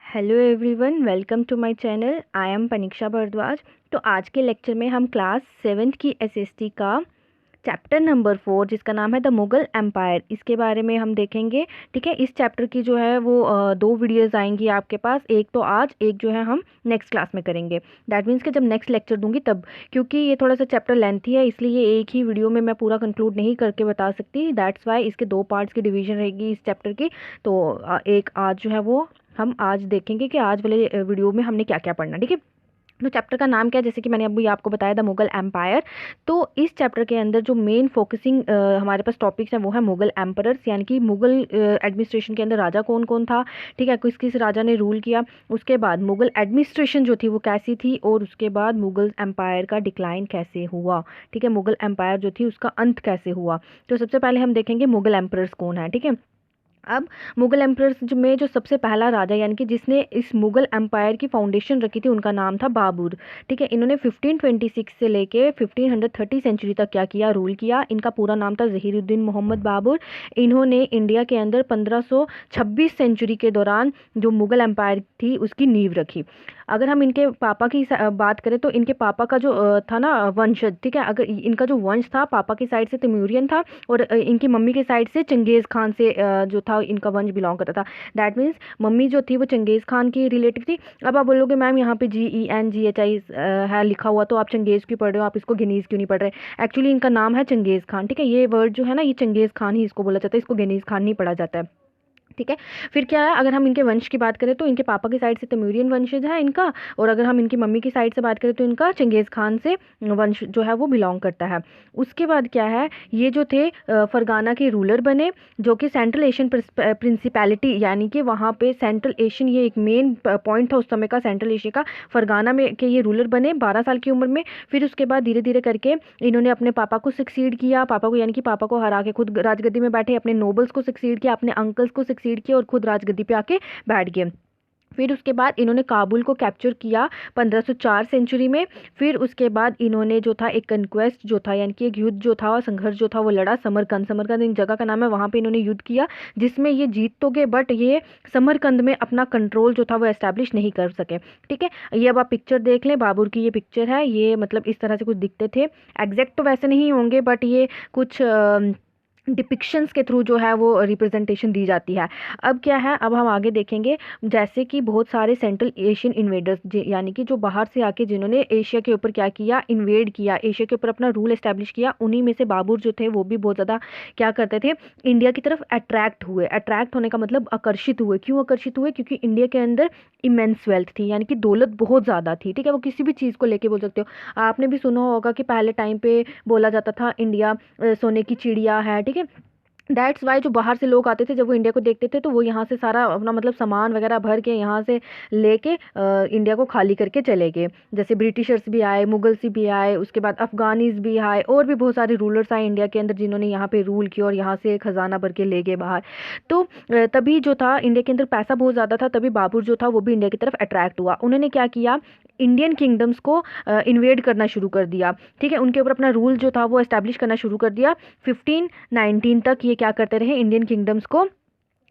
Hello everyone, welcome to my channel. I am Paniksha Bhardwaj. तो आज के लेक्चर में हम क्लास 7th की एसएसटी का चैप्टर नंबर 4 जिसका नाम है द मुगल एम्पायर, इसके बारे में हम देखेंगे। ठीक है, इस चैप्टर की जो है वो दो वीडियोस आएंगी आपके पास, एक तो आज, एक जो है हम नेक्स्ट क्लास में करेंगे। दैट मीन्स कि जब नेक्स्ट लेक्चर दूंगी तब, क्योंकि ये थोड़ा सा चैप्टर लेंथी है इसलिए एक ही वीडियो में मैं पूरा कंक्लूड नहीं करके बता सकती। दैट्स वाई इसके दो पार्ट्स की डिवीजन रहेगी इस चैप्टर की। तो एक आज जो है वो हम आज देखेंगे कि आज वाले वीडियो में हमने क्या क्या पढ़ना। ठीक है, तो चैप्टर का नाम क्या है, जैसे कि मैंने अभी आपको बताया था, मुगल एम्पायर। तो इस चैप्टर के अंदर जो मेन फोकसिंग हमारे पास टॉपिक्स हैं वो है मुगल एम्परर्स, यानी कि मुगल एडमिनिस्ट्रेशन के अंदर राजा कौन कौन था। ठीक है, किस किस राजा ने रूल किया। उसके बाद मुगल एडमिनिस्ट्रेशन जो थी वो कैसी थी, और उसके बाद मुगल एम्पायर का डिक्लाइन कैसे हुआ। ठीक है, मुगल एम्पायर जो थी उसका अंत कैसे हुआ। तो सबसे पहले हम देखेंगे मुगल एम्परर्स कौन है। ठीक है, अब मुगल एम्परर्स में जो सबसे पहला राजा यानी कि जिसने इस मुगल एम्पायर की फाउंडेशन रखी थी उनका नाम था बाबर। ठीक है, इन्होंने 1526 से लेके 1530 सेंचुरी तक क्या किया, रूल किया। इनका पूरा नाम था जहीरुद्दीन मोहम्मद बाबर। इन्होंने इंडिया के अंदर 1526 सेंचुरी के दौरान जो मुगल एम्पायर थी उसकी नींव रखी। अगर हम इनके पापा की बात करें तो इनके पापा का जो था ना वंशज, ठीक है, अगर इनका जो वंश था पापा की साइड से तैमूरियन था, और इनकी मम्मी की साइड से चंगेज़ खान से जो था इनका वंश बिलोंग करता था। दैट मीन्स मम्मी जो थी वो चंगेज़ खान की रिलेटिव थी। अब आप बोलोगे मैम यहाँ पे GENGHI है लिखा हुआ, तो आप चंगेज़ क्यों पढ़ रहे हो, आप इसको गिनीज़ क्यों नहीं पढ़ रहे। एक्चुअली इनका नाम है चंगेज़ खान। ठीक है, ये वर्ड जो है ना ये चंगेज़ खान ही इसको बोला जाता है, इसको गिनीज़ खान नहीं पढ़ा जाता है। ठीक है, फिर क्या है, अगर हम इनके वंश की बात करें तो इनके पापा की साइड से तैमूरियन वंशज है इनका, और अगर हम इनकी मम्मी की साइड से बात करें तो इनका चंगेज़ खान से वंश जो है वो बिलोंग करता है। उसके बाद क्या है, ये जो थे फरगाना के रूलर बने, जो कि सेंट्रल एशियन प्रिंसिपैलिटी, यानी कि वहाँ पे सेंट्रल एशियन, ये एक मेन पॉइंट था उस समय का, सेंट्रल एशिया का। फरगाना में के ये रूलर बने 12 साल की उम्र में। फिर उसके बाद धीरे धीरे करके इन्होंने अपने पापा को सक्सीड किया, पापा को यानी कि पापा को हरा के खुद राजगद्दी में बैठे, अपने नोबल्स को सक्सीड किया, अपने अंकल्स को सक्सीड किया, और खुद राजगद्दी पे आके बैठ गए। फिर उसके बाद इन्होंने काबुल को कैप्चर किया 1504 सेंचुरी में। फिर उसके बाद इन्होंने जो था एक कन्क्वेस्ट जो था, यानी कि एक युद्ध जो था, संघर्ष जो था वो लड़ा। समरकंद, समरकंद एक जगह का नाम है, वहाँ पे इन्होंने युद्ध किया जिसमें ये जीत तो गए, बट ये समरकंद में अपना कंट्रोल जो था वो एस्टैब्लिश नहीं कर सके। ठीक है, ये अब आप पिक्चर देख लें, बाबर की ये पिक्चर है, ये मतलब इस तरह से कुछ दिखते थे। एग्जैक्ट तो वैसे नहीं होंगे, बट ये कुछ डिपिक्शंस के थ्रू जो है वो रिप्रेजेंटेशन दी जाती है। अब क्या है, अब हम आगे देखेंगे, जैसे कि बहुत सारे सेंट्रल एशियन इन्वेडर्स, यानी कि जो बाहर से आके जिन्होंने एशिया के ऊपर क्या किया, इन्वेड किया, एशिया के ऊपर अपना रूल एस्टैब्लिश किया, उन्हीं में से बाबर जो थे वो भी बहुत ज़्यादा क्या करते थे, इंडिया की तरफ अट्रैक्ट हुए। अट्रैक्ट होने का मतलब आकर्षित हुए। क्यों आकर्षित हुए, क्योंकि इंडिया के अंदर इमेंस वेल्थ थी, यानी कि दौलत बहुत ज़्यादा थी। ठीक है, वो किसी भी चीज़ को लेके बोल सकते हो। आपने भी सुना होगा कि पहले टाइम पे बोला जाता था इंडिया सोने की चिड़िया है। ठीक है, दैट्स वाई जो बाहर से लोग आते थे, जब वो इंडिया को देखते थे तो वो यहाँ से सारा अपना मतलब सामान वगैरह भर के यहाँ से लेके इंडिया को खाली करके चले गए। जैसे ब्रिटिशर्स भी आए, मुगल्स भी आए, उसके बाद अफगानीज भी आए, और भी बहुत सारे रूलर्स आए इंडिया के अंदर जिन्होंने यहाँ पे रूल किया और यहाँ से खजाना भर के ले गए बाहर। तो तभी जो था इंडिया के अंदर पैसा बहुत ज़्यादा था, तभी बाबर जो था वो भी इंडिया की तरफ अट्रैक्ट हुआ। उन्होंने क्या किया, इंडियन किंगडम्स को इन्वेड करना शुरू कर दिया। ठीक है, उनके ऊपर अपना रूल जो था वो एस्टैब्लिश करना शुरू कर दिया। 1519 तक ये क्या करते रहे, इंडियन किंगडम्स को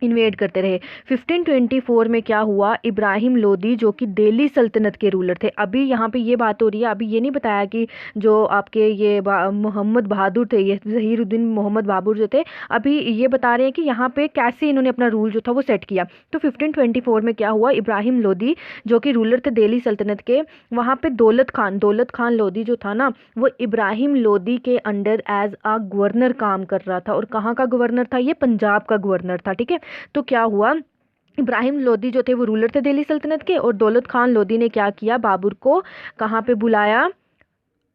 इन्वेड करते रहे। 1524 में क्या हुआ, इब्राहिम लोदी जो कि दिल्ली सल्तनत के रूलर थे। अभी यहाँ पे ये बात हो रही है, अभी ये नहीं बताया कि जो आपके ये मोहम्मद बहादुर थे, ये जहीरुद्दीन मोहम्मद बाबर जो थे, अभी ये बता रहे हैं कि यहाँ पे कैसे इन्होंने अपना रूल जो था वो सेट किया। तो 1524 में क्या हुआ, इब्राहिम लोदी जो कि रूलर थे दिल्ली सल्तनत के, वहाँ पे दौलत खान लोदी जो था ना, वो इब्राहिम लोदी के अंडर एज अ गवर्नर काम कर रहा था। और कहाँ का गवर्नर था, ये पंजाब का गवर्नर था। ठीक है, तो क्या हुआ, इब्राहिम लोदी जो थे वो रूलर थे दिल्ली सल्तनत के, और दौलत खान लोदी ने क्या किया, बाबर को कहाँ पे बुलाया,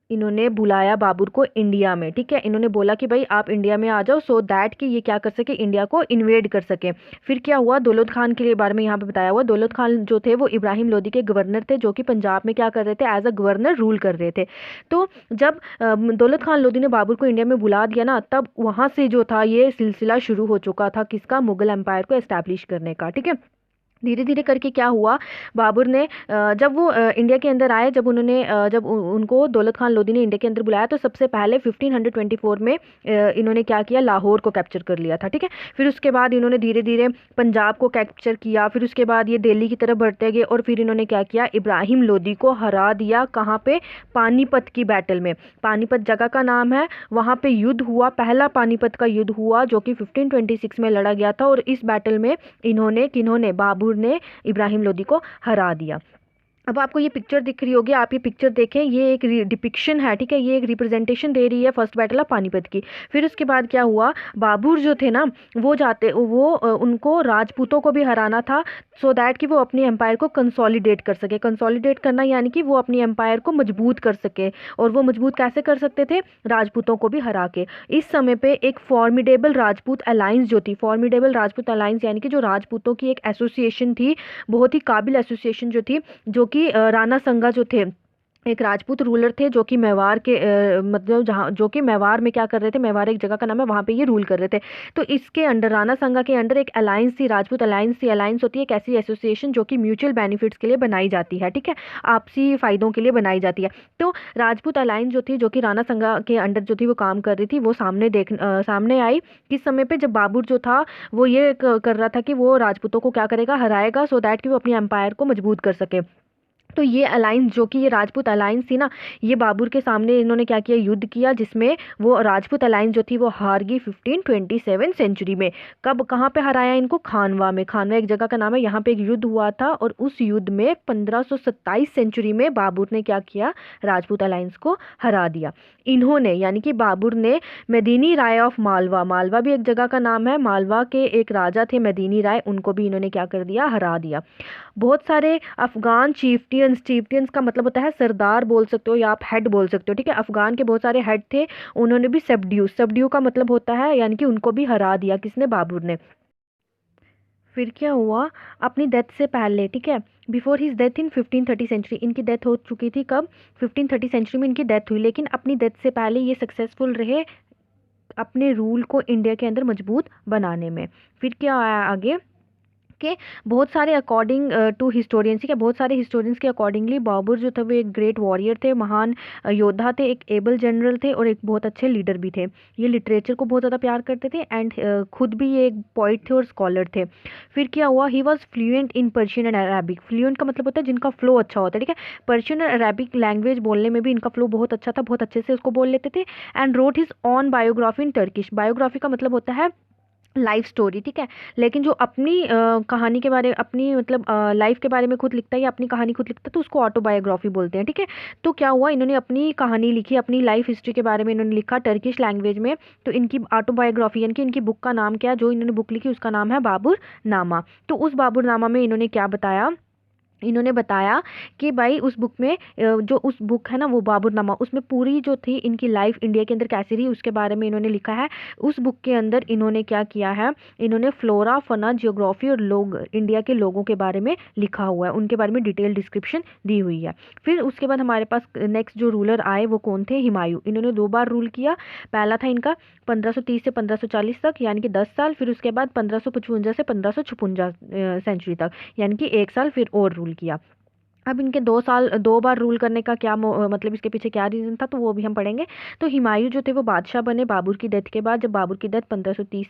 इन्होंने बुलाया बाबर को इंडिया में। ठीक है, इन्होंने बोला कि भाई आप इंडिया में आ जाओ, सो दैट कि ये क्या कर सके, इंडिया को इन्वेड कर सके। फिर क्या हुआ, दौलत खान के बारे में यहाँ पे बताया हुआ, दौलत खान जो थे वो इब्राहिम लोदी के गवर्नर थे, जो कि पंजाब में क्या कर रहे थे, एज अ गवर्नर रूल कर रहे थे। तो जब दौलत खान लोदी ने बाबर को इंडिया में बुला दिया ना, तब वहाँ से जो था ये सिलसिला शुरू हो चुका था किसका, मुगल एम्पायर को एस्टैब्लिश करने का। ठीक है, धीरे धीरे करके क्या हुआ, बाबर ने जब वो इंडिया के अंदर आए, जब उन्होंने जब उनको दौलत खान लोधी ने इंडिया के अंदर बुलाया, तो सबसे पहले 1524 में इन्होंने क्या किया, लाहौर को कैप्चर कर लिया था, ठीक है। फिर उसके बाद इन्होंने धीरे धीरे पंजाब को कैप्चर किया, फिर उसके बाद ये दिल्ली की तरफ बढ़ते गए, और फिर इन्होंने क्या किया, इब्राहिम लोधी को हरा दिया। कहाँ पे, पानीपत की बैटल में। पानीपत जगह का नाम है, वहाँ पे युद्ध हुआ, पहला पानीपत का युद्ध हुआ जो कि 1526 में लड़ा गया था, और इस बैटल में किन्होंने, बाबर ने इब्राहिम लोधी को हरा दिया। अब आपको ये पिक्चर दिख रही होगी, आप ये पिक्चर देखें, ये एक डिपिक्शन है, ठीक है, ये एक रिप्रेजेंटेशन दे रही है फर्स्ट बैटल ऑफ पानीपत की। फिर उसके बाद क्या हुआ, बाबर जो थे ना, उनको राजपूतों को भी हराना था, सो दैट कि वो अपनी एम्पायर को कंसोलिडेट कर सके। कंसोलिडेट करना यानी कि वो अपनी एम्पायर को मजबूत कर सके, और वो मजबूत कैसे कर सकते थे, राजपूतों को भी हरा के। इस समय पे एक फॉर्मिडेबल राजपूत अलायंस जो थी, फॉर्मिडेबल राजपूत अलायंस यानी कि जो राजपूतों की एक एसोसिएशन थी, बहुत ही काबिल एसोसिएशन जो थी, जो कि राणा संगा जो थे, एक राजपूत रूलर थे, जो कि मेवाड़ के मतलब जहाँ, जो कि मेवाड़ में क्या कर रहे थे, मेवाड़ एक जगह का नाम है, वहाँ पे ये रूल कर रहे थे। तो इसके अंडर, राणा संगा के अंडर एक अलायंस थी, राजपूत अलायंस थी। अलायंस होती है एक ऐसी एसोसिएशन जो कि म्यूचुअल बेनिफिट्स के लिए बनाई जाती है, ठीक है, आपसी फायदों के लिए बनाई जाती है। तो राजपूत अलायंस जो थी, जो कि राणा संगा के अंडर जो थी वो काम कर रही थी, वो सामने आई किस समय पे, जब बाबर जो था वो ये कर रहा था कि वो राजपूतों को क्या करेगा, हराएगा, सो दैट कि वो अपनी एम्पायर को मजबूत कर सके। तो ये अलायंस, जो कि ये राजपूत अलायंस थी ना, ये बाबर के सामने इन्होंने क्या किया, युद्ध किया, जिसमें वो राजपूत अलायंस जो थी वो हार गई 1527 सेंचुरी में। कब, कहाँ पे हराया इनको, खानवा में। खानवा एक जगह का नाम है, यहाँ पे एक युद्ध हुआ था, और उस युद्ध में 1527 सेंचुरी में बाबर ने क्या किया, राजपूत अलायंस को हरा दिया। इन्होंने, यानी कि बाबर ने, मेदिनी राय ऑफ मालवा, मालवा भी एक जगह का नाम है, मालवा के एक राजा थे मेदिनी राय, उनको भी इन्होंने क्या कर दिया, हरा दिया। बहुत सारे अफगान चीफ्टियंस, चीफ्टियंस का मतलब होता है सरदार बोल सकते हो, या आप हेड बोल सकते हो, ठीक है। अफगान के बहुत सारे हेड थे, उन्होंने भी सबड्यू का मतलब होता है, यानी कि उनको भी हरा दिया, किसने, बाबर ने। फिर क्या हुआ, अपनी डेथ से पहले, ठीक है, before his death in 1530 century, इनकी डेथ हो चुकी थी कब, 1530 सेंचुरी में इनकी डेथ हुई, लेकिन अपनी डेथ से पहले ये सक्सेसफुल रहे अपने रूल को इंडिया के अंदर मजबूत बनाने में। फिर क्या आया आगे, के बहुत सारे अकॉर्डिंग टू हिस्टोरियंस, ठीक है, बहुत सारे हिस्टोरियंस के अकॉर्डिंगली बाबर जो थे वो एक ग्रेट वॉरियर थे, महान योद्धा थे, एक एबल जनरल थे, और एक बहुत अच्छे लीडर भी थे। ये लिटरेचर को बहुत ज़्यादा प्यार करते थे, एंड खुद भी ये एक पोइट थे और स्कॉलर थे। फिर क्या हुआ, he was fluent in Persian and Arabic. Fluent का मतलब होता है जिनका फ्लो अच्छा होता है, ठीक है। पर्शियन और अरेबिक लैंग्वेज बोलने में भी इनका फ्लो बहुत अच्छा था, बहुत अच्छे से उसको बोल लेते थे। And wrote his on biography in Turkish. Biography का मतलब होता है लाइफ स्टोरी, ठीक है, लेकिन जो अपनी कहानी के बारे, अपनी मतलब लाइफ के बारे में खुद लिखता है या अपनी कहानी खुद लिखता है, तो उसको ऑटोबायोग्राफी बोलते हैं, ठीक है। तो क्या हुआ, इन्होंने अपनी कहानी लिखी, अपनी लाइफ हिस्ट्री के बारे में इन्होंने लिखा टर्किश लैंग्वेज में, तो इनकी ऑटोबायोग्राफी, यानी कि इनकी बुक का नाम क्या है, जो इन्होंने बुक लिखी उसका नाम है बाबर नामा। तो उस बाबर नामा में इन्होंने क्या बताया, इन्होंने बताया कि भाई उस बुक में जो उस बुक है ना वो बाबरनामा, उसमें पूरी जो थी इनकी लाइफ इंडिया के अंदर कैसी रही उसके बारे में इन्होंने लिखा है। उस बुक के अंदर इन्होंने क्या किया है, इन्होंने फ्लोरा फना जियोग्राफी और लोग, इंडिया के लोगों के बारे में लिखा हुआ है, उनके बारे में डिटेल डिस्क्रिप्शन दी हुई है। फिर उसके बाद हमारे पास नेक्स्ट जो रूलर आए वो कौन थे, हुमायूं। इन्होंने 2 बार रूल किया। पहला था इनका 1530 से 1540 तक, यानी कि 10 साल। फिर उसके बाद 1555 से 1556 सेंचुरी तक, यानी कि 1 साल फिर और रूल किया। अब इनके 2 बार रूल करने का क्या मतलब इसके पीछे क्या रीज़न था, तो वो भी हम पढ़ेंगे। तो हुमायूं जो थे वो बादशाह बने बाबर की डेथ के बाद, जब बाबर की डेथ 1530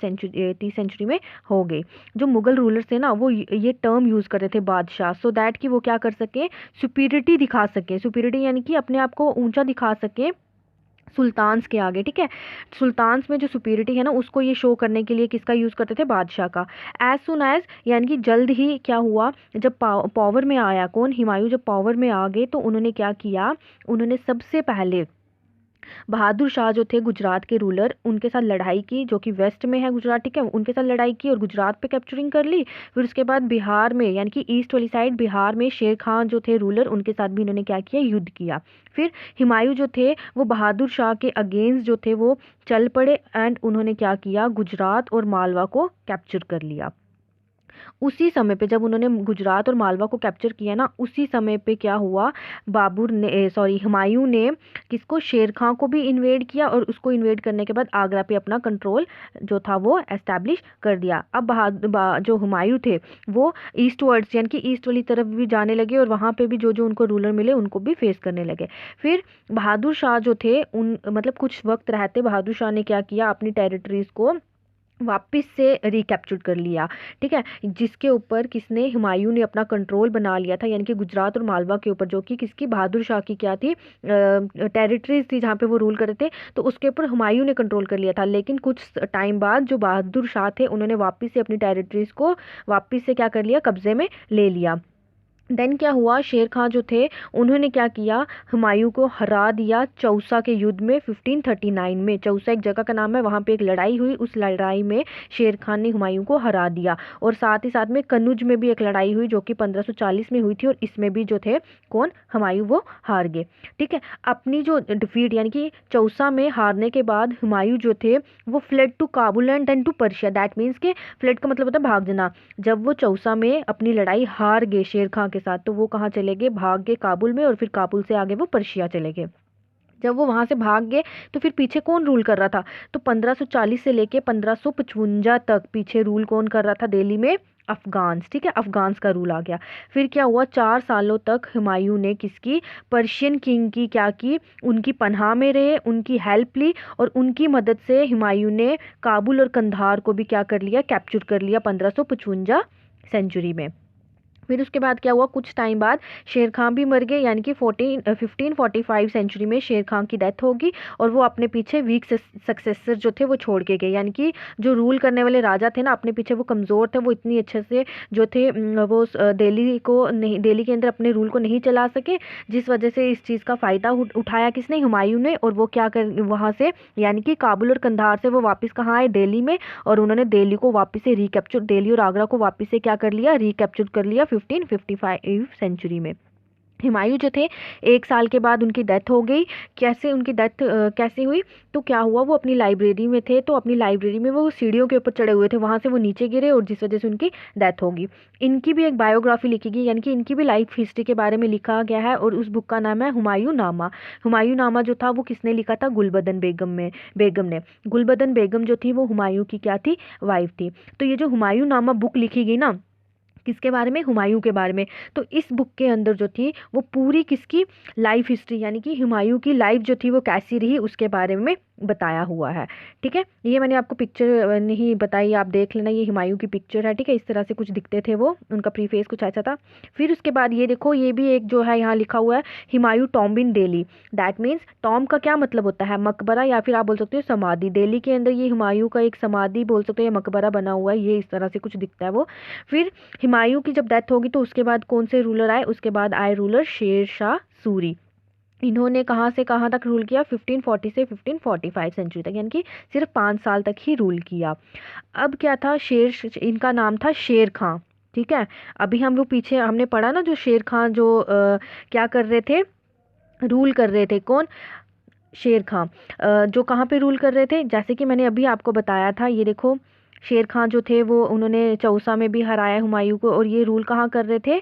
सेंचुरी में हो गई। जो मुगल रूलर्स थे ना वो ये टर्म यूज़ करते थे बादशाह, सो दैट कि वो क्या कर सकें, सुपीरियरिटी दिखा सकें। सुपीरियरिटी यानी कि अपने आप को ऊंचा दिखा सकें सुल्तान्स के आगे, ठीक है। सुल्तान्स में जो सुपीरियरिटी है ना उसको ये शो करने के लिए किसका यूज़ करते थे, बादशाह का। एज सुन एज, यानी कि जल्द ही क्या हुआ, जब पावर में आया कौन, हुमायूं, जब पावर में आ गए तो उन्होंने क्या किया, उन्होंने सबसे पहले बहादुर शाह जो थे गुजरात के रूलर, उनके साथ लड़ाई की, जो कि वेस्ट में है गुजरात, ठीक है, उनके साथ लड़ाई की और गुजरात पे कैप्चरिंग कर ली। फिर उसके बाद बिहार में, यानी कि ईस्ट वाली साइड बिहार में शेर खान जो थे रूलर, उनके साथ भी इन्होंने क्या किया, युद्ध किया। फिर हुमायूं जो थे वो बहादुर शाह के अगेंस्ट जो थे वो चल पड़े, एंड उन्होंने क्या किया, गुजरात और मालवा को कैप्चर कर लिया। उसी समय पे जब उन्होंने गुजरात और मालवा को कैप्चर किया ना, उसी समय पे क्या हुआ, बाबर ने सॉरी हुमायूं ने किसको, शेर खां को भी इन्वेड किया, और उसको इन्वेड करने के बाद आगरा पे अपना कंट्रोल जो था वो एस्टैब्लिश कर दिया। अब जो हुमायूं थे वो ईस्ट वर्ड्स यानी कि ईस्ट वाली तरफ भी जाने लगे, और वहाँ पे भी जो जो उनको रूलर मिले उनको भी फेस करने लगे। फिर बहादुर शाह जो थे उन मतलब कुछ वक्त रहते बहादुर शाह ने क्या किया, अपनी टेरिटरीज को वापस से रिकैप्चर कर लिया। ठीक है, जिसके ऊपर किसने, हुमायूं ने अपना कंट्रोल बना लिया था, यानी कि गुजरात और मालवा के ऊपर, जो कि किसकी, बहादुर शाह की क्या थी, टेरिटरीज थी जहाँ पे वो रूल कर रहे थे, तो उसके ऊपर हुमायूं ने कंट्रोल कर लिया था। लेकिन कुछ टाइम बाद जो बहादुर शाह थे उन्होंने वापस से अपनी टेरिटरीज को वापस से क्या कर लिया, कब्जे में ले लिया। देन क्या हुआ, शेर खां जो थे उन्होंने क्या किया, हुमायूं को हरा दिया चौसा के युद्ध में 1539 में। चौसा एक जगह का नाम है, वहाँ पे एक लड़ाई हुई, उस लड़ाई में शेर खान ने हुमायूं को हरा दिया। और साथ ही साथ में कन्नौज में भी एक लड़ाई हुई जो कि 1540 में हुई थी, और इसमें भी जो थे कौन, हुमायूं, वो हार गए। ठीक है, अपनी जो डिफीट यानी कि चौसा में हारने के बाद हुमायूं जो थे वो fled to Kabul and then to Persia. That means के फ्लेड का मतलब होता है भाग जाना। जब वो चौसा में अपनी लड़ाई हार गए शेर खां के साथ, तो वो कहाँ चले गए, भाग गए काबुल में, और फिर काबुल से आगे वो पर्शिया चले गए। जब वो वहां से भाग गए तो फिर पीछे कौन रूल कर रहा था, तो 1540 से लेके 1555 तक पीछे रूल कौन कर रहा था दिल्ली में, अफगान्स। ठीक है, अफगान्स का रूल आ गया। फिर क्या हुआ, 4 सालों तक हुमायूं ने किसकी, पर्शियन किंग की क्या की, उनकी पनाह में रहे, उनकी हेल्प ली, और उनकी मदद से हुमायूं ने काबुल और कंधार को भी क्या कर लिया, कैप्चर कर लिया 1555 सेंचुरी में। फिर उसके बाद क्या हुआ, कुछ टाइम बाद शेर खां भी मर गए, यानी कि 1545 सेंचुरी में शेर खां की डेथ होगी, और वो अपने पीछे वीक सक्सेसर जो थे वो छोड़ के गए। यानी कि जो रूल करने वाले राजा थे ना, अपने पीछे वो कमज़ोर थे, वो इतनी अच्छे से जो थे वो दिल्ली को नहीं, दिल्ली के अंदर अपने रूल को नहीं चला सके, जिस वजह से इस चीज़ का फ़ायदा उठाया किसने, हुमायूं ने। और वो क्या कर वहाँ से यानी कि काबुल और कंधार से वो वापस कहाँ आए, दिल्ली में, और उन्होंने दिल्ली को वापस से रिकैप्चर, दिल्ली और आगरा को वापस से क्या कर लिया, रिकैप्चर कर लिया 1555 सेंचुरी में। हुमायूं जो थे 1 साल के बाद उनकी डेथ हो गई। कैसे उनकी डेथ कैसे हुई, तो क्या हुआ, वो अपनी लाइब्रेरी में थे, तो अपनी लाइब्रेरी में वो सीढ़ियों के ऊपर चढ़े हुए थे, वहाँ से वो नीचे गिरे, और जिस वजह से उनकी डेथ होगी। इनकी भी एक बायोग्राफी लिखी गई, यानी कि इनकी भी लाइफ हिस्ट्री के बारे में लिखा गया है, और उस बुक का नाम है हुमायूं नामा। हुमायूं नामा जो था वो किसने लिखा था, गुलबदन बेगम ने। गुलबदन बेगम जो थी वो हुमायूं की क्या थी, वाइफ थी। तो ये जो हुमायूं नामा बुक लिखी गई ना, किसके बारे में, हुमायूं के बारे में। तो इस बुक के अंदर जो थी वो पूरी किसकी लाइफ हिस्ट्री, यानी कि हुमायूं की लाइफ जो थी वो कैसी रही उसके बारे में बताया हुआ है। ठीक है, ये मैंने आपको पिक्चर नहीं बताई, आप देख लेना, ये हुमायूं की पिक्चर है। ठीक है, इस तरह से कुछ दिखते थे वो, उनका प्रीफेस कुछ ऐसा था। फिर उसके बाद ये देखो, ये भी एक जो है यहाँ लिखा हुआ है, Humayun tomb in Delhi. That means tomb का क्या मतलब होता है, मकबरा, या फिर आप बोल सकते हो समाधि। दिल्ली के अंदर ये हुमायूं का एक समाधि बोल सकते हो, या मकबरा बना हुआ है, ये इस तरह से कुछ दिखता है वो। फिर हुमायूं की जब डेथ होगी तो उसके बाद कौन से रूलर आए, उसके बाद आए रूलर शेर शाह सूरी। इन्होंने कहाँ से कहाँ तक रूल किया, 1540 से 1545 सेंचुरी तक, यानी कि सिर्फ 5 साल तक ही रूल किया। अब क्या था, इनका नाम था शेर खां। ठीक है, अभी हम लोग पीछे हमने पढ़ा ना, जो शेर खां जो क्या कर रहे थे, रूल कर रहे थे, कौन, शेर खां। जो कहाँ पे रूल कर रहे थे, जैसे कि मैंने अभी आपको बताया था, ये देखो, शेर खां जो थे वो उन्होंने चौसा में भी हराया हुमायूं को, और ये रूल कहाँ कर रहे थे,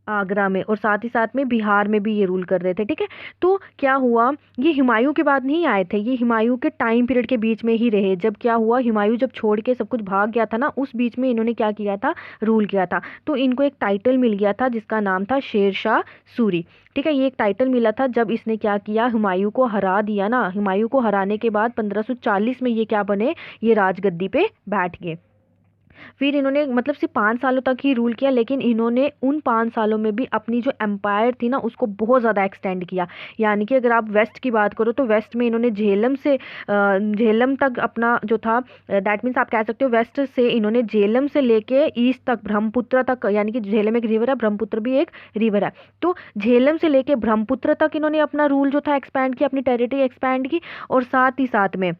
आगरा में, और साथ ही साथ में बिहार में भी ये रूल कर रहे थे। ठीक है, तो क्या हुआ, ये हुमायूं के बाद नहीं आए थे, ये हुमायूं के टाइम पीरियड के बीच में ही रहे। जब क्या हुआ, हुमायूं जब छोड़ के सब कुछ भाग गया था ना, उस बीच में इन्होंने क्या किया था, रूल किया था। तो इनको एक टाइटल मिल गया था जिसका नाम था शेर शाह सूरी। ठीक है, ये एक टाइटल मिला था जब इसने क्या किया, हुमायूं को हरा दिया ना। हुमायूं को हराने के बाद 1540 में ये क्या बने, ये राजगद्दी पे बैठ गए। फिर इन्होंने मतलब सिर्फ 5 सालों तक ही रूल किया, लेकिन इन्होंने उन 5 सालों में भी अपनी जो एम्पायर थी ना उसको बहुत ज़्यादा एक्सटेंड किया। यानी कि अगर आप वेस्ट की बात करो तो वेस्ट में इन्होंने झेलम तक अपना जो था, दैट मीन्स आप कह सकते हो वेस्ट से इन्होंने झेलम से लेके ईस्ट तक ब्रह्मपुत्र तक, यानी कि झेलम एक रिवर है, ब्रह्मपुत्र भी एक रिवर है, तो झेलम से लेके ब्रह्मपुत्र तक इन्होंने अपना रूल जो था एक्सपैंड किया, अपनी टेरिटरी एक्सपैंड की। और साथ ही साथ में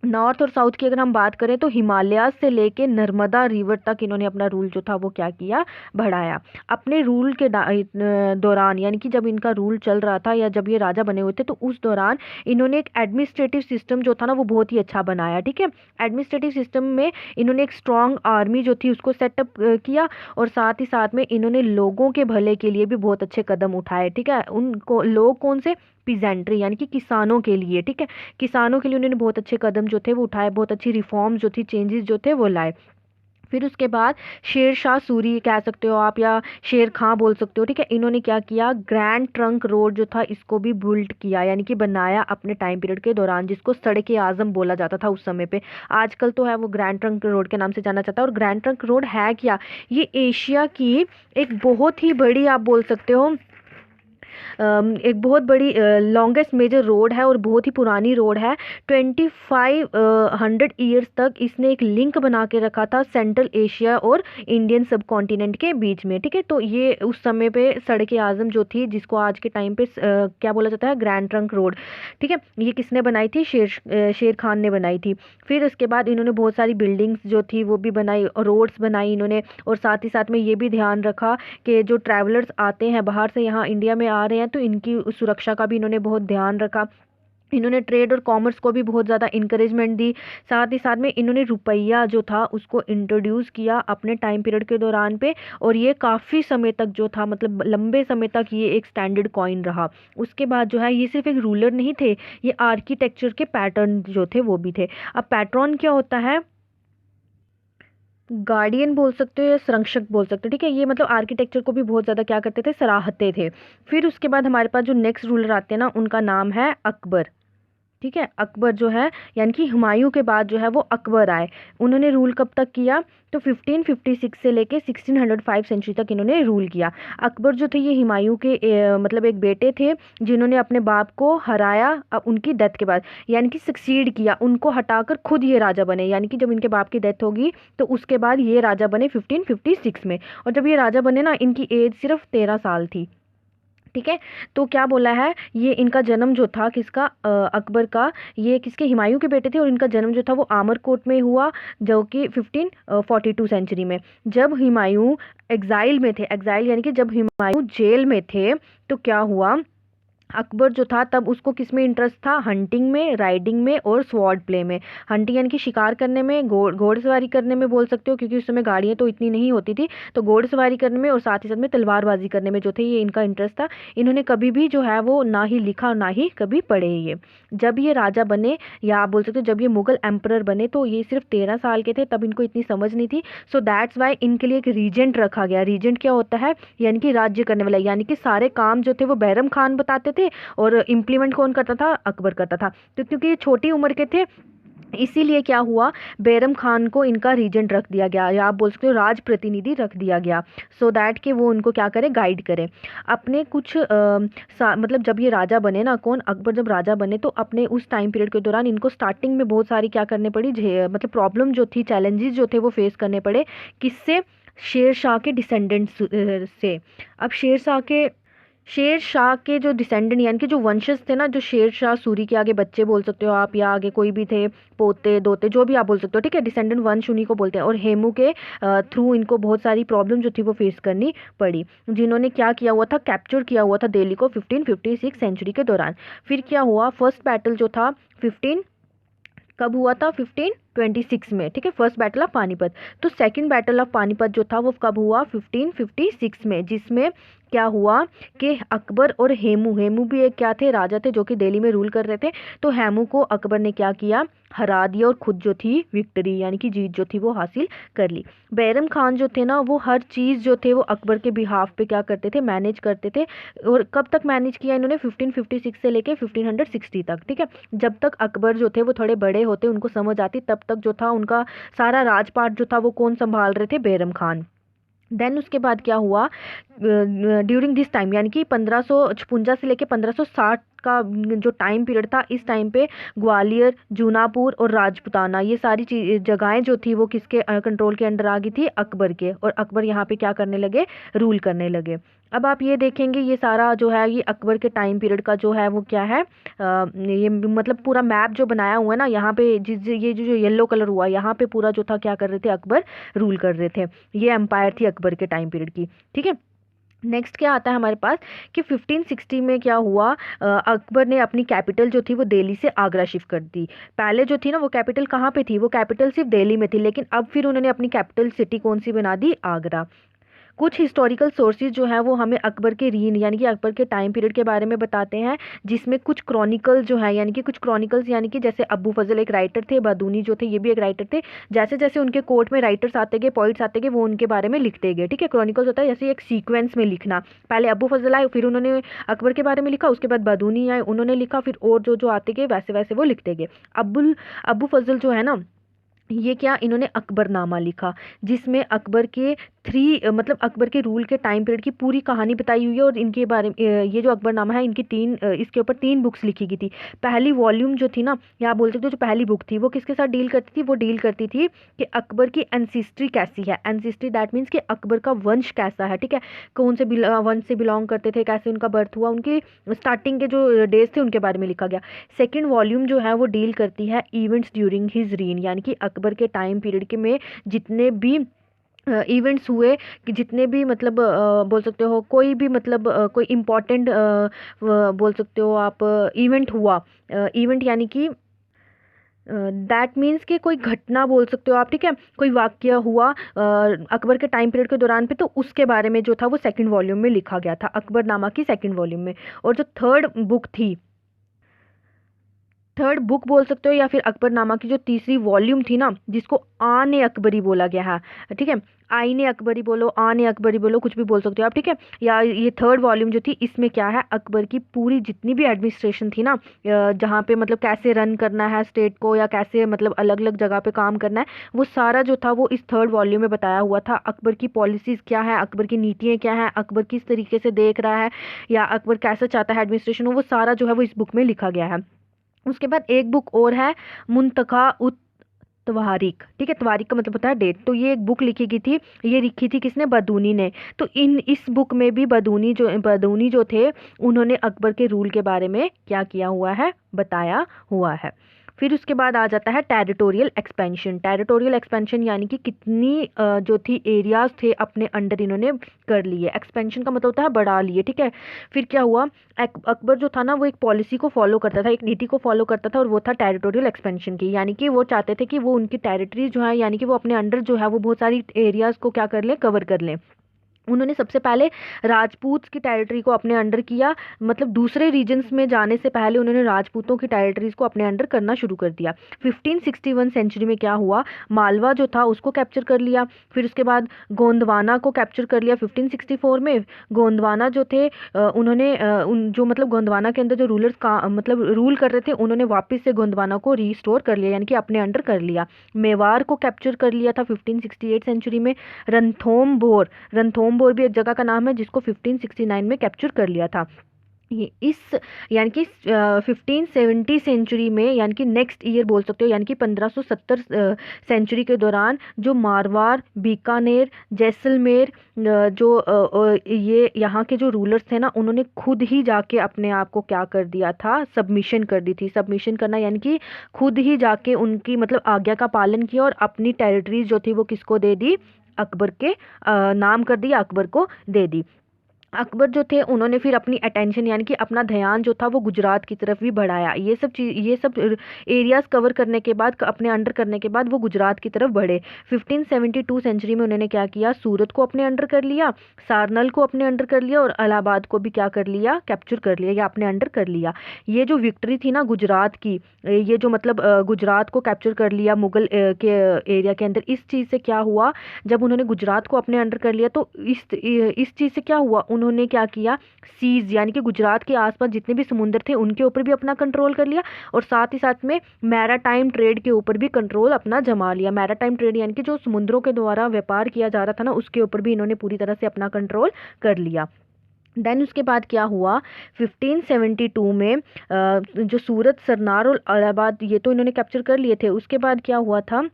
नॉर्थ और साउथ की अगर हम बात करें तो हिमालय से लेके नर्मदा रिवर तक इन्होंने अपना रूल जो था वो क्या किया, बढ़ाया। अपने रूल के दौरान, यानी कि जब इनका रूल चल रहा था या जब ये राजा बने हुए थे, तो उस दौरान इन्होंने एक एडमिनिस्ट्रेटिव सिस्टम जो था ना वो बहुत ही अच्छा बनाया। ठीक है, एडमिनिस्ट्रेटिव सिस्टम में इन्होंने एक स्ट्रॉन्ग आर्मी जो थी उसको सेटअप किया, और साथ ही साथ में इन्होंने लोगों के भले के लिए भी बहुत अच्छे कदम उठाए। ठीक है, उनको लोग कौन से, पीजेंट्री यानी कि किसानों के लिए। ठीक है, किसानों के लिए उन्होंने बहुत अच्छे कदम जो थे वो उठाए, बहुत अच्छी रिफॉर्म जो थी, चेंजेस जो थे वो लाए। फिर उसके बाद शेर शाह सूरी कह सकते हो आप, या शेर खां बोल सकते हो। ठीक है, इन्होंने क्या किया, ग्रैंड ट्रंक रोड जो था इसको भी बिल्ड किया, यानी कि बनाया अपने टाइम पीरियड के दौरान, जिसको सड़क ए आजम बोला जाता था उस समय पे। आजकल तो है वो ग्रैंड ट्रंक रोड के नाम से जाना जाता है। और ग्रैंड ट्रंक रोड है क्या, ये एशिया की एक बहुत ही बड़ी, आप बोल सकते हो एक बहुत बड़ी लॉन्गेस्ट मेजर रोड है, और बहुत ही पुरानी रोड है। 2500 ईयर्स तक इसने एक लिंक बना के रखा था सेंट्रल एशिया और इंडियन सब कॉन्टिनेंट के बीच में। ठीक है, तो ये उस समय पे सड़क आजम जो थी, जिसको आज के टाइम पे क्या बोला जाता है, ग्रैंड ट्रंक रोड। ठीक है, ये किसने बनाई थी, शेर खान ने बनाई थी। फिर उसके बाद इन्होंने बहुत सारी बिल्डिंग्स जो थी वो भी बनाई, रोड्स बनाई इन्होंने, और साथ ही साथ में ये भी ध्यान रखा कि जो ट्रैवलर्स आते हैं बाहर से यहाँ इंडिया में आ रहे हैं, तो इनकी सुरक्षा का भी इन्होंने बहुत ध्यान रखा। इन्होंने ट्रेड और कॉमर्स को भी बहुत ज़्यादा इंकरेजमेंट दी। साथ ही साथ में इन्होंने रुपया जो था उसको इंट्रोड्यूस किया अपने टाइम पीरियड के दौरान पे, और ये काफ़ी समय तक जो था, मतलब लंबे समय तक ये एक स्टैंडर्ड कॉइन रहा। उसके बाद जो है, ये सिर्फ एक रूलर नहीं थे, ये आर्किटेक्चर के पैटर्न जो थे वो भी थे। अब पैट्रॉन क्या होता है, गार्डियन बोल सकते हो या संरक्षक बोल सकते हो। ठीक है, ये मतलब आर्किटेक्चर को भी बहुत ज़्यादा क्या करते थे, सराहते थे। फिर उसके बाद हमारे पास जो नेक्स्ट रूलर आते हैं ना, उनका नाम है अकबर। ठीक है, अकबर जो है, यानी कि हुमायूं के बाद जो है वो अकबर आए। उन्होंने रूल कब तक किया, तो 1556 से लेके 1605 सेंचुरी तक इन्होंने रूल किया। अकबर जो थे ये हुमायूं के मतलब एक बेटे थे, जिन्होंने अपने बाप को हराया अब उनकी डेथ के बाद, यानी कि सक्सीड किया, उनको हटाकर खुद ये राजा बने। यानी कि जब इनके बाप की डेथ होगी तो उसके बाद ये राजा बने 1556 में। और जब ये राजा बने ना, इनकी एज सिर्फ 13 साल थी। ठीक है, तो क्या बोला है, ये इनका जन्म जो था किसका, अकबर का, ये किसके, हुमायूं के बेटे थे, और इनका जन्म जो था वो आमरकोट में हुआ, जो कि 1542 सेंचुरी में। जब हुमायूं एग्जाइल में थे, एग्जाइल यानी कि जब हुमायूं जेल में थे, तो क्या हुआ, अकबर जो था तब उसको किस में इंटरेस्ट था, हंटिंग में, राइडिंग में और स्वॉर्ड प्ले में। हंटिंग यानी कि शिकार करने में, घोड़सवारी करने में बोल सकते हो, क्योंकि उस समय गाड़ियाँ तो इतनी नहीं होती थी, तो घोड़सवारी करने में और साथ ही साथ में तलवारबाजी करने में जो थे, ये इनका इंटरेस्ट था। इन्होंने कभी भी जो है वो ना ही लिखा और ना ही कभी पढ़े ये। जब ये राजा बने, या आप बोल सकते हो जब ये मुगल एम्परर बने, तो ये सिर्फ 13 साल के थे, तब इनको इतनी समझ नहीं थी। सो दैट्स वाई इनके लिए एक रीजेंट रखा गया। रीजेंट क्या होता है, यानी कि राज्य करने वाला, यानी कि सारे काम जो थे वो बैरम खान बताते थे, और इम्प्लीमेंट कौन करता था, अकबर करता था। तो क्योंकि ये छोटी उम्र के थे, इसीलिए क्या हुआ, बैरम खान को इनका रीजेंट रख दिया गया, या आप बोल सकते हो राज प्रतिनिधि रख दिया गया, सो दैट कि वो उनको क्या करे, गाइड करे। अपने कुछ मतलब जब ये राजा बने ना, कौन, अकबर जब राजा बने, तो अपने उस टाइम पीरियड के दौरान इनको स्टार्टिंग में बहुत सारी क्या करने पड़ी, मतलब प्रॉब्लम जो थी, चैलेंजेस जो थे वो फेस करने पड़े। किससे, शेर शाह के डिसेंडेंट्स से। अब शेर शाह के जो डिसेंडेंट, यानी कि जो वंशज थे ना, जो शेर शाह सूरी के आगे बच्चे बोल सकते हो आप, या आगे कोई भी थे, पोते दोते जो भी आप बोल सकते हो। ठीक है, डिसेंडेंट वंश उन्हीं को बोलते हैं। और हेमू के थ्रू इनको बहुत सारी प्रॉब्लम जो थी वो फेस करनी पड़ी, जिन्होंने क्या किया हुआ था, कैप्चर किया हुआ था दिल्ली को 1556 सेंचुरी के दौरान। फिर क्या हुआ, फर्स्ट बैटल जो था 15 कब हुआ था, 1526 में। ठीक है, फर्स्ट बैटल ऑफ पानीपत। तो सेकंड बैटल ऑफ पानीपत जो था वो कब हुआ, 1556 में, जिसमें क्या हुआ कि अकबर और हेमू, हेमू भी एक क्या थे, राजा थे जो कि दिल्ली में रूल कर रहे थे। तो हेमू को अकबर ने क्या किया, हरा दिया, और खुद जो थी विक्ट्री यानी कि जीत जो थी वो हासिल कर ली। बैरम खान जो थे ना, वो हर चीज़ जो थे वो अकबर के बिहाफ पे क्या करते थे, मैनेज करते थे। और कब तक मैनेज किया इन्होंने, 1556 से लेके 1560 तक। ठीक है, जब तक अकबर जो थे वो थोड़े बड़े होते, उनको समझ आती, तब तक जो था उनका सारा राजपाट जो था वो कौन संभाल रहे थे, बैरम खान। देन उसके बाद क्या हुआ, ड्यूरिंग दिस टाइम, यानी कि 1556 से लेके 1560 का जो टाइम पीरियड था, इस टाइम पे ग्वालियर, जूनापुर और राजपूताना ये सारी जगहें जो थी वो किसके कंट्रोल के अंडर आ गई थी, अकबर के। और अकबर यहाँ पे क्या करने लगे, रूल करने लगे। अब आप ये देखेंगे ये सारा जो है ये अकबर के टाइम पीरियड का जो है वो क्या है, ये मतलब पूरा मैप जो बनाया हुआ है ना, यहाँ पे ये जो येलो कलर हुआ यहाँ पे पूरा जो था क्या कर रहे थे, अकबर रूल कर रहे थे। ये एम्पायर थी अकबर के टाइम पीरियड की। ठीक है, नेक्स्ट क्या आता है हमारे पास कि 1560 में क्या हुआ, अकबर ने अपनी कैपिटल जो थी वो दिल्ली से आगरा शिफ्ट कर दी। पहले जो थी ना वो कैपिटल कहाँ पे थी, वो कैपिटल सिर्फ दिल्ली में थी, लेकिन अब फिर उन्होंने अपनी कैपिटल सिटी कौन सी बना दी, आगरा। कुछ हिस्टोरिकल सोर्सेज जो है वो हमें अकबर के रीन यानी कि अकबर के टाइम पीरियड के बारे में बताते हैं, जिसमें कुछ क्रॉनिकल जो है यानी कि कुछ क्रॉनिकल्स यानी कि जैसे अबू फजल एक राइटर थे, बदूनी जो थे ये भी एक राइटर थे, जैसे जैसे उनके कोर्ट में राइटर्स आते गए, पॉइंट्स आते गए, वो उनके बारे में लिखते गए। ठीक है, क्रॉनिकल्स होता है जैसे एक सीक्वेंस में लिखना, पहले अबू फजल आए फिर उन्होंने अकबर के बारे में लिखा, उसके बाद बदूनी आए उन्होंने लिखा, फिर और जो जो आते गए वैसे वैसे वो लिखते गए। अबू फजल जो है ना ये क्या, इन्होंने अकबरनामा लिखा, जिसमें अकबर के मतलब अकबर के रूल के टाइम पीरियड की पूरी कहानी बताई हुई है। और इनके बारे में ये जो अकबरनामा है इनकी इसके ऊपर 3 बुक्स लिखी गई थी। पहली वॉल्यूम जो थी ना, या बोल सकते हो जो पहली बुक थी वो किसके साथ डील करती थी, वो डील करती थी कि अकबर की एंसिस्ट्री कैसी है। एंसिस्ट्री दैट मीन्स कि अकबर का वंश कैसा है। ठीक है, कौन से वंश से बिलोंग करते थे, कैसे उनका बर्थ हुआ, उनकी स्टार्टिंग के जो डेज थे उनके बारे में लिखा गया। सेकेंड वॉल्यूम जो है वो डील करती है इवेंट्स ड्यूरिंग हिज रीन, यानी कि अकबर के टाइम पीरियड के में जितने भी इवेंट्स हुए, कि जितने भी मतलब बोल सकते हो कोई भी मतलब कोई इम्पोर्टेंट बोल सकते हो आप इवेंट हुआ, इवेंट यानी कि दैट मीन्स कि कोई घटना बोल सकते हो आप। ठीक है, कोई वाक्य हुआ अकबर के टाइम पीरियड के दौरान पे, तो उसके बारे में जो था वो सेकंड वॉल्यूम में लिखा गया था, अकबरनामा की सेकंड वॉल्यूम में। और जो थर्ड बुक बोल सकते हो या फिर अकबरनामा की जो तीसरी वॉल्यूम थी ना, जिसको आने अकबरी बोला गया है। ठीक है, आईने अकबरी बोलो, आने अकबरी बोलो, कुछ भी बोल सकते हो आप। ठीक है, या ये थर्ड वॉल्यूम जो थी इसमें क्या है, अकबर की पूरी जितनी भी एडमिनिस्ट्रेशन थी ना, जहाँ पे मतलब कैसे रन करना है स्टेट को, या कैसे मतलब अलग अलग जगह पे काम करना है, वो सारा जो था वो इस थर्ड वॉल्यूम में बताया हुआ था। अकबर की पॉलिसीज़ क्या है, अकबर की नीतियाँ क्या है, अकबर किस तरीके से देख रहा है, या अकबर कैसा चाहता है एडमिनिस्ट्रेशन हो, वो सारा जो है वो इस बुक में लिखा गया है। उसके बाद एक बुक और है, मुंतखा उत तवारीख। ठीक है, तवारीख का मतलब होता है डेट। तो ये एक बुक लिखी गई थी, ये लिखी थी किसने, बदूनी ने। तो इस बुक में भी बदूनी जो थे उन्होंने अकबर के रूल के बारे में क्या किया हुआ है, बताया हुआ है। फिर उसके बाद आ जाता है टेरिटोरियल एक्सपेंशन। टेरिटोरियल एक्सपेंशन यानी कि कितनी जो थी एरियाज थे अपने अंडर इन्होंने कर लिए। एक्सपेंशन का मतलब होता है बढ़ा लिए। ठीक है, फिर क्या हुआ, अकबर जो था ना वो एक पॉलिसी को फॉलो करता था, एक नीति को फॉलो करता था, और वो था टेरिटोरियल एक्सपेंशन की। यानी कि वो चाहते थे कि वो उनकी टेरिटरीज जो है यानी कि वो अपने अंडर जो है वो बहुत सारी एरियाज को क्या कर लें, कवर कर लें। उन्होंने सबसे पहले राजपूत की टेरिटरी को अपने अंडर किया, मतलब दूसरे रीजन्स में जाने से पहले उन्होंने राजपूतों की टेरिटरीज को अपने अंडर करना शुरू कर दिया। 1561 सेंचुरी में क्या हुआ, मालवा जो था उसको कैप्चर कर लिया। फिर उसके बाद गोंदवाना को कैप्चर कर लिया 1564 में। गोंदवाना जो थे उन्होंने जो मतलब गोंदवाना के अंदर जो रूलर्स का मतलब रूल कर रहे थे, उन्होंने वापस से गोंदवाना को रिस्टोर कर लिया, यानी कि अपने अंडर कर लिया। मेवाड़ को कैप्चर कर लिया था 1568 सेंचुरी में। रणथोमबोर भी एक जगह का नाम है जिसको 1569 में कैप्चर कर लिया था। ये इस यानी कि 1570 सेंचुरी में, यानी कि नेक्स्ट ईयर बोल सकते हो, यानी कि 1570 सेंचुरी के दौरान जो मारवाड़, बीकानेर, जैसलमेर जो ये यहाँ के जो रूलर्स थे ना, उन्होंने खुद ही जाके अपने आप को क्या कर दिया था, सबमिशन कर दी थी। सबमिशन करना यानी कि खुद ही जाके उनकी मतलब आज्ञा का पालन किया, और अपनी टेरिटरीज जो थी वो किसको दे दी, अकबर के नाम कर दिया, अकबर को दे दी। अकबर जो थे उन्होंने फिर अपनी अटेंशन यानी कि अपना ध्यान जो था वो गुजरात की तरफ भी बढ़ाया। ये सब एरियाज कवर करने के बाद, अपने अंडर करने के बाद वो गुजरात की तरफ बढ़े। 1572 सेंचुरी में उन्होंने क्या किया, सूरत को अपने अंडर कर लिया, सारनल को अपने अंडर कर लिया, और इलाहाबाद को भी क्या कर लिया, कैप्चर कर लिया या अपने अंडर कर लिया। ये जो विक्ट्री थी ना गुजरात की, ये जो मतलब गुजरात को कैप्चर कर लिया मुगल के एरिया के अंदर, इस चीज़ से क्या हुआ, जब उन्होंने गुजरात को अपने अंडर कर लिया तो इस चीज़ से क्या हुआ, उन्होंने क्या किया, सीज यानी कि गुजरात के आसपास जितने भी समुद्र थे उनके ऊपर भी अपना कंट्रोल कर लिया, और साथ ही साथ में मैराटाइम ट्रेड के ऊपर भी कंट्रोल अपना जमा लिया। मैराटाइम ट्रेड यानी कि जो समुद्रों के द्वारा व्यापार किया जा रहा था ना, उसके ऊपर भी इन्होंने पूरी तरह से अपना कंट्रोल कर लिया। देन उसके बाद क्या हुआ, 1572 में जो सूरत, सरनार और इलाहाबाद, ये तो इन्होंने कैप्चर कर लिए थे। उसके बाद क्या हुआ था,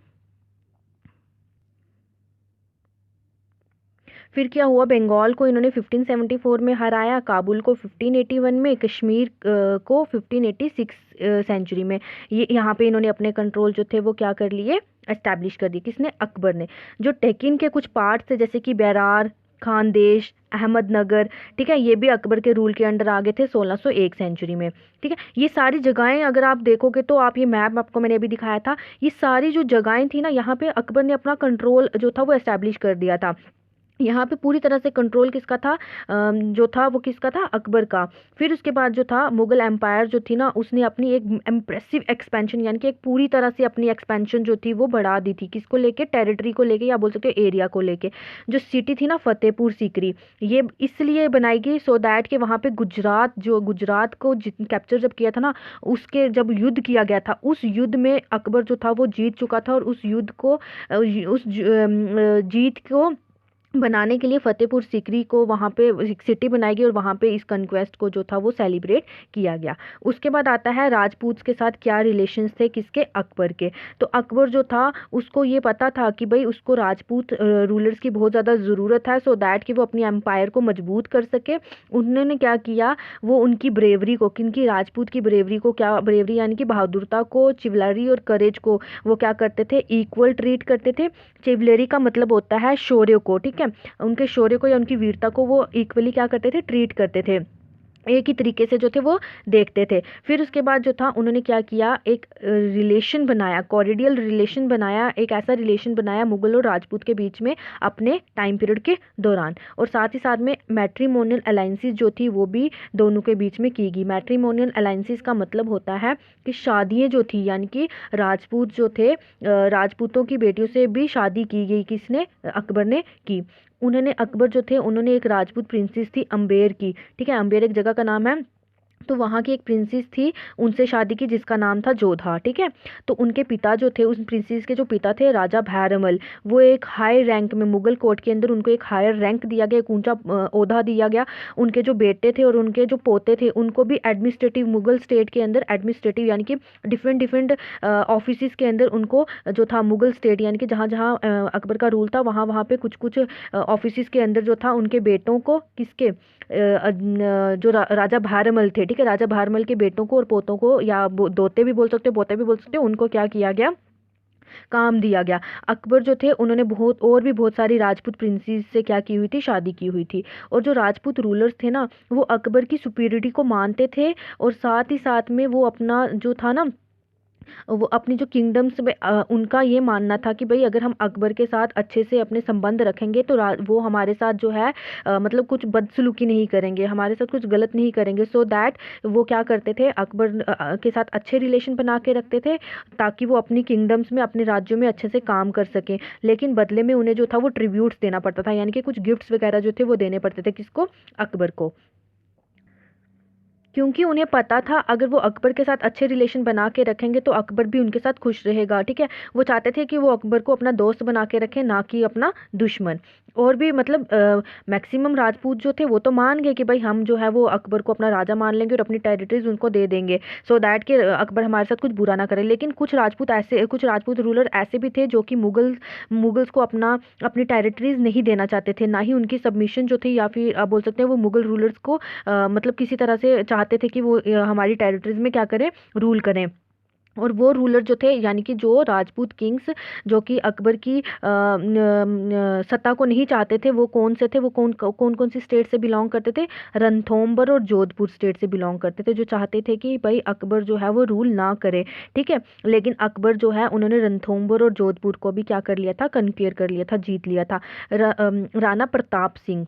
फिर क्या हुआ, बंगाल को इन्होंने 1574 में हराया, काबुल को 1581 में, कश्मीर को 1586 सेंचुरी में। ये यहाँ पे इन्होंने अपने कंट्रोल जो थे वो क्या कर लिए, एस्टैब्लिश कर दिए। किसने, अकबर ने। जो टेकिन के कुछ पार्ट थे जैसे कि बैरार, खानदेश, अहमदनगर, ठीक है, ये भी अकबर के रूल के अंडर आ गए थे 1601 सेंचुरी में। ठीक है, ये सारी जगहें अगर आप देखोगे तो, आप ये मैप आपको मैंने अभी दिखाया था, ये सारी जो जगहें थी ना, यहाँ पे अकबर ने अपना कंट्रोल जो था वो एस्टैब्लिश कर दिया था। यहाँ पे पूरी तरह से कंट्रोल किसका था, जो था वो किसका था, अकबर का। फिर उसके बाद जो था मुगल एम्पायर जो थी ना, उसने अपनी एक इम्प्रेसिव एक्सपेंशन, यानी कि एक पूरी तरह से अपनी एक्सपेंशन जो थी वो बढ़ा दी थी। किसको लेके, टेरिटरी को लेके, या बोल सकते हो एरिया को लेके। जो सिटी थी ना फतेहपुर सीकरी, ये इसलिए बनाई गई सो दैट कि वहाँ पे गुजरात को कैप्चर जब किया था ना, उसके जब युद्ध किया गया था, उस युद्ध में अकबर जो था वो जीत चुका था, और उस युद्ध को जीत को बनाने के लिए फतेहपुर सीकरी को वहाँ पे एक सिटी बनाई गई, और वहाँ पे इस कन्क्वेस्ट को जो था वो सेलिब्रेट किया गया। उसके बाद आता है राजपूत के साथ क्या रिलेशंस थे, किसके, अकबर के। तो अकबर जो था उसको ये पता था कि भाई उसको राजपूत रूलर्स की बहुत ज़्यादा ज़रूरत है, सो दैट कि वो अपनी एम्पायर को मजबूत कर सके। उन्होंने क्या किया, वो उनकी ब्रेवरी को, किनकी, राजपूत की ब्रेवरी को, क्या ब्रेवरी यानी कि बहादुरता को, चिवलरी और करेज को वो क्या करते थे, इक्वल ट्रीट करते थे। चिवलरी का मतलब होता है शौर्य को, ठीक है, उनके शौर्य को या उनकी वीरता को वो इक्वली क्या करते थे, ट्रीट करते थे, एक ही तरीके से जो थे वो देखते थे। फिर उसके बाद जो था उन्होंने क्या किया, एक रिलेशन बनाया, कॉरिडियल रिलेशन बनाया, एक ऐसा रिलेशन बनाया मुगल और राजपूत के बीच में अपने टाइम पीरियड के दौरान। और साथ ही साथ में मैट्रिमोनियल अलाइंसेस जो थी वो भी दोनों के बीच में की गई। मैट्रिमोनियल अलाइंसेस का मतलब होता है कि शादियाँ जो थी, यानी कि राजपूत जो थे, राजपूतों की बेटियों से भी शादी की गई। किसने, अकबर ने की। उन्होंने, अकबर जो थे उन्होंने एक राजपूत प्रिंसेस थी अम्बेर की, ठीक है, अम्बेर एक जगह का नाम है, तो वहाँ की एक प्रिंसेस थी, उनसे शादी की जिसका नाम था जोधा, ठीक है। तो उनके पिता जो थे, उस प्रिंसेस के जो पिता थे राजा भैरमल, वो एक हाई रैंक में मुगल कोर्ट के अंदर उनको एक हायर रैंक दिया गया, एक ऊंचा ओहदा दिया गया। उनके जो बेटे थे और उनके जो पोते थे उनको भी एडमिनिस्ट्रेटिव, मुगल स्टेट के अंदर एडमिनिस्ट्रेटिव यानी कि डिफरेंट डिफरेंट ऑफिस के अंदर उनको जो था मुगल स्टेट यानी कि जहाँ जहाँ अकबर का रूल था वहाँ वहाँ पे कुछ कुछ ऑफिस के अंदर जो था उनके बेटों को, किसके, जो राजा भारमल थे, ठीक है, राजा भारमल के बेटों को और पोतों को, या दोते भी बोल सकते हो, पोते भी बोल सकते हो, उनको क्या किया गया, काम दिया गया। अकबर जो थे उन्होंने बहुत और भी बहुत सारी राजपूत प्रिंसेस से क्या की हुई थी, शादी की हुई थी। और जो राजपूत रूलर्स थे ना, वो अकबर की सुपीरियरिटी को मानते थे, और साथ ही साथ में वो अपना जो था ना, वो अपनी जो किंगडम्स में उनका ये मानना था कि भाई अगर हम अकबर के साथ अच्छे से अपने संबंध रखेंगे तो वो हमारे साथ जो है मतलब कुछ बदसलूकी नहीं करेंगे, हमारे साथ कुछ गलत नहीं करेंगे। सो दैट वो क्या करते थे, अकबर के साथ अच्छे रिलेशन बना के रखते थे, ताकि वो अपनी किंगडम्स में, अपने राज्यों में अच्छे से काम कर सकें। लेकिन बदले में उन्हें जो था वो ट्रिब्यूट्स देना पड़ता था, यानी कि कुछ गिफ्ट्स वगैरह जो थे वो देने पड़ते थे। किसको, अकबर को। क्योंकि उन्हें पता था अगर वो अकबर के साथ अच्छे रिलेशन बना के रखेंगे तो अकबर भी उनके साथ खुश रहेगा, ठीक है। वो चाहते थे कि वो अकबर को अपना दोस्त बना के रखें, ना कि अपना दुश्मन। और भी मतलब मैक्सिमम राजपूत जो थे वो तो मान गए कि भाई हम जो है वो अकबर को अपना राजा मान लेंगे और अपनी टेरिटरीज उनको दे देंगे, सो दैट कि अकबर हमारे साथ कुछ बुरा ना करे। लेकिन कुछ राजपूत रूलर ऐसे भी थे जो कि मुगल्स को अपनी टेरिटरीज नहीं देना चाहते थे, ना ही उनकी सबमिशन जो थी, या फिर आप बोल सकते हैं वो मुगल रूलर्स को मतलब किसी तरह से चाहते थे कि वो हमारी टेरिटरीज में क्या करें, रूल करें। और वो रूलर जो थे, यानी कि जो राजपूत किंग्स जो कि अकबर की सत्ता को नहीं चाहते थे, वो कौन से थे, वो कौन कौन कौन सी स्टेट से बिलोंग करते थे, रणथंभौर और जोधपुर स्टेट से बिलोंग करते थे, जो चाहते थे कि भाई अकबर जो है वो रूल ना करे, ठीक है। लेकिन अकबर जो है उन्होंने रणथंभौर और जोधपुर को भी क्या कर लिया था, कन्क्वेयर कर लिया था, जीत लिया था। राणा प्रताप सिंह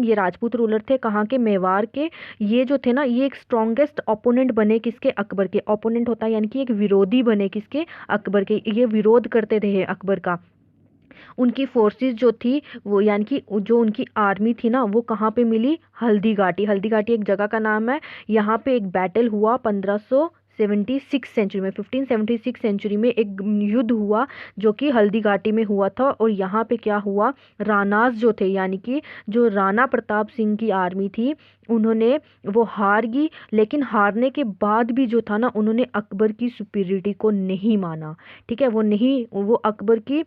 ये राजपूत रूलर थे, कहाँ के, मेवाड़ के। ये जो थे ना, ये एक स्ट्रॉन्गेस्ट ओपोनेंट बने, किसके, अकबर के। ओपोनेंट होता है यानी कि एक विरोधी बने, किसके, अकबर के। ये विरोध करते रहे अकबर का। उनकी फोर्सेस जो थी वो, यानी कि जो उनकी आर्मी थी ना, वो कहाँ पे मिली, हल्दी घाटी। हल्दी घाटी एक जगह का नाम है। यहाँ पे एक बैटल हुआ 1576 सेंचुरी में 1576 सेंचुरी में एक युद्ध हुआ जो कि हल्दी घाटी में हुआ था। और यहाँ पे क्या हुआ, राणास जो थे यानी कि जो राणा प्रताप सिंह की आर्मी थी उन्होंने वो हार गई, लेकिन हारने के बाद भी जो था ना उन्होंने अकबर की सुपीरियरिटी को नहीं माना। ठीक है, वो अकबर की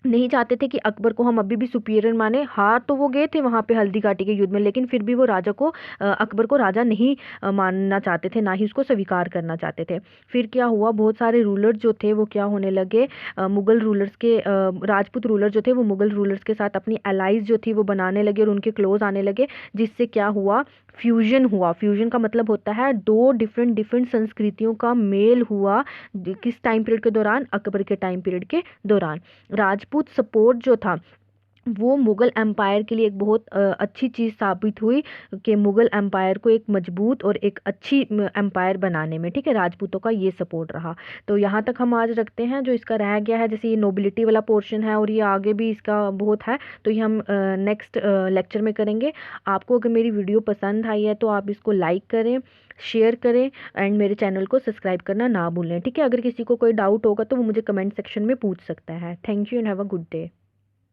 नहीं चाहते थे कि अकबर को हम अभी भी सुपीरियर माने। हार तो वो गए थे वहाँ पे हल्दी घाटी के युद्ध में, लेकिन फिर भी वो राजा को अकबर को राजा नहीं मानना चाहते थे, ना ही उसको स्वीकार करना चाहते थे। फिर क्या हुआ, बहुत सारे रूलर्स जो थे वो क्या होने लगे, मुगल रूलर्स के राजपूत रूलर जो थे वो मुगल रूलर्स के साथ अपनी एलाइज जो थी वो बनाने लगे और उनके क्लोज आने लगे, जिससे क्या हुआ, फ्यूजन हुआ। फ्यूजन का मतलब होता है दो डिफरेंट डिफरेंट संस्कृतियों का मेल हुआ। किस टाइम पीरियड के दौरान, अकबर के टाइम पीरियड के दौरान। राजपूत सपोर्ट जो था वो मुग़ल एम्पायर के लिए एक बहुत अच्छी चीज़ साबित हुई कि मुग़ल एम्पायर को एक मजबूत और एक अच्छी एम्पायर बनाने में, ठीक है, राजपूतों का ये सपोर्ट रहा। तो यहाँ तक हम आज रखते हैं। जो इसका रह गया है, जैसे ये नोबिलिटी वाला पोर्शन है और ये आगे भी इसका बहुत है, तो ये हम नेक्स्ट लेक्चर में करेंगे। आपको अगर मेरी वीडियो पसंद आई है तो आप इसको लाइक करें, शेयर करें एंड मेरे चैनल को सब्सक्राइब करना ना भूलें। ठीक है, अगर किसी को कोई डाउट होगा तो वो मुझे कमेंट सेक्शन में पूछ सकता है। Thank you and have a good day.